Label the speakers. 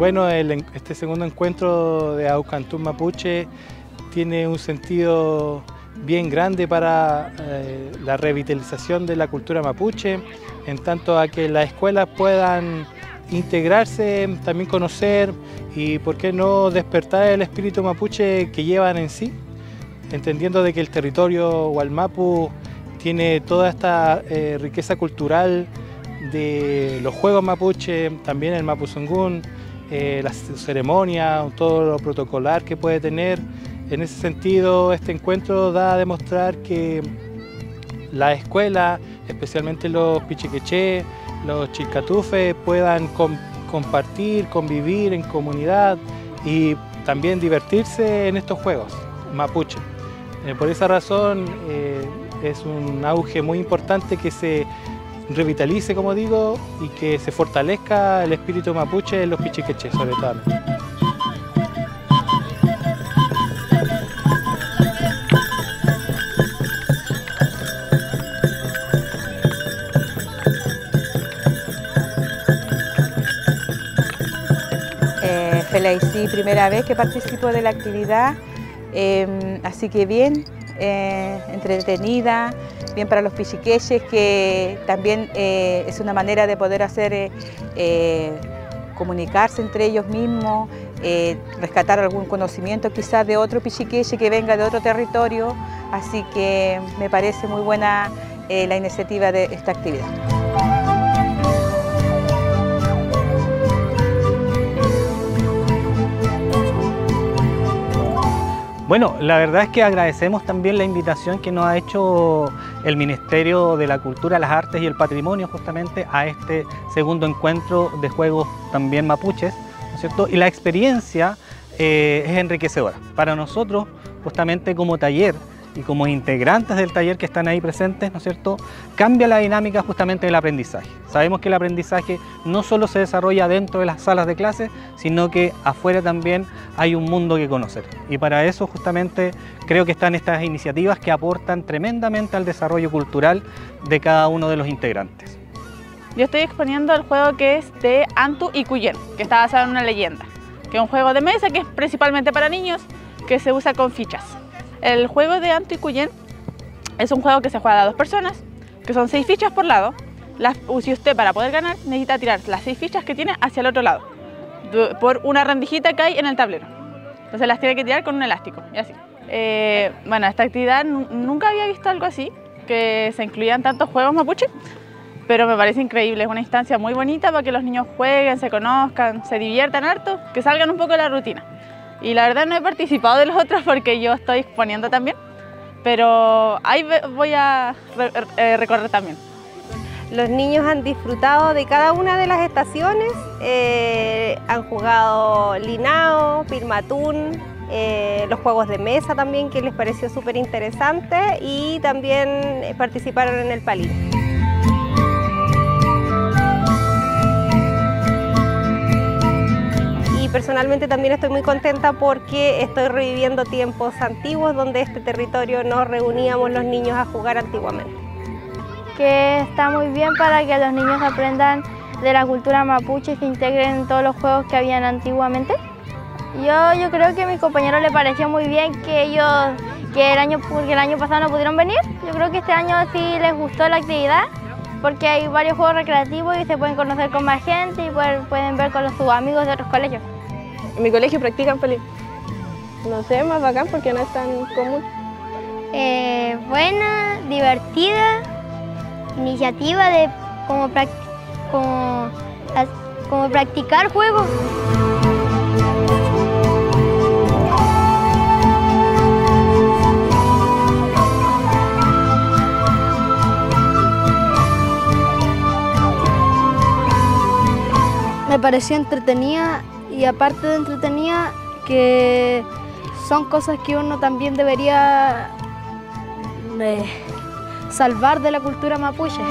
Speaker 1: Bueno, este segundo encuentro de Aucantún Mapuche tiene un sentido bien grande para la revitalización de la cultura mapuche, en tanto a que las escuelas puedan integrarse, también conocer y, por qué no, despertar el espíritu mapuche que llevan en sí, entendiendo de que el territorio Wallmapu tiene toda esta riqueza cultural de los juegos mapuche, también el mapuzungún, las ceremonias, todo lo protocolar que puede tener. En ese sentido, este encuentro da a demostrar que la escuela, especialmente los pichiqueché, los chilcatufes, puedan compartir, convivir en comunidad y también divertirse en estos juegos mapuche. Por esa razón es un auge muy importante que se revitalice, como digo, y que se fortalezca el espíritu mapuche en los pichiqueché, sobre todo.
Speaker 2: Sí, primera vez que participo de la actividad, así que bien, entretenida, bien para los pichiqueches, que también es una manera de poder hacer comunicarse entre ellos mismos, rescatar algún conocimiento quizás de otro pichiqueche que venga de otro territorio, así que me parece muy buena la iniciativa de esta actividad.
Speaker 3: Bueno, la verdad es que agradecemos también la invitación que nos ha hecho el Ministerio de la Cultura, las Artes y el Patrimonio justamente a este segundo encuentro de juegos también mapuches, ¿no es cierto? Y la experiencia es enriquecedora. Para nosotros, justamente como taller y como integrantes del taller que están ahí presentes, ¿no es cierto?, cambia la dinámica justamente del aprendizaje. Sabemos que el aprendizaje no solo se desarrolla dentro de las salas de clase, sino que afuera también hay un mundo que conocer. Y para eso justamente creo que están estas iniciativas que aportan tremendamente al desarrollo cultural de cada uno de los integrantes.
Speaker 4: Yo estoy exponiendo el juego que es de Antu y Cuyen, que está basado en una leyenda, que es un juego de mesa que es principalmente para niños, que se usa con fichas. El juego de Antu y Cuyen es un juego que se juega a 2 personas, que son 6 fichas por lado. Si usted, para poder ganar, necesita tirar las 6 fichas que tiene hacia el otro lado, por una rendijita que hay en el tablero. Entonces las tiene que tirar con un elástico, y así. Bueno, esta actividad nunca había visto algo así, que se incluían tantos juegos mapuche, pero me parece increíble. Es una instancia muy bonita para que los niños jueguen, se conozcan, se diviertan harto, que salgan un poco de la rutina. Y la verdad no he participado de los otros porque yo estoy exponiendo también, pero ahí voy a recorrer también.
Speaker 5: Los niños han disfrutado de cada una de las estaciones, han jugado linao, pirmatún, los juegos de mesa también, que les pareció súper interesante, y también participaron en el palín. Personalmente también estoy muy contenta porque estoy reviviendo tiempos antiguos donde este territorio nos reuníamos los niños a jugar antiguamente.
Speaker 6: Que está muy bien para que los niños aprendan de la cultura mapuche y se integren en todos los juegos que habían antiguamente. Yo creo que a mis compañeros les pareció muy bien que el año pasado no pudieron venir. Yo creo que este año sí les gustó la actividad, porque hay varios juegos recreativos y se pueden conocer con más gente y pueden ver con sus amigos de otros colegios.
Speaker 7: En mi colegio practican palín. No sé, más bacán porque no es tan común.
Speaker 6: Buena, divertida, iniciativa de como practicar juegos.
Speaker 8: Me pareció entretenida. Y aparte de entretenida, que son cosas que uno también debería salvar de la cultura mapuche.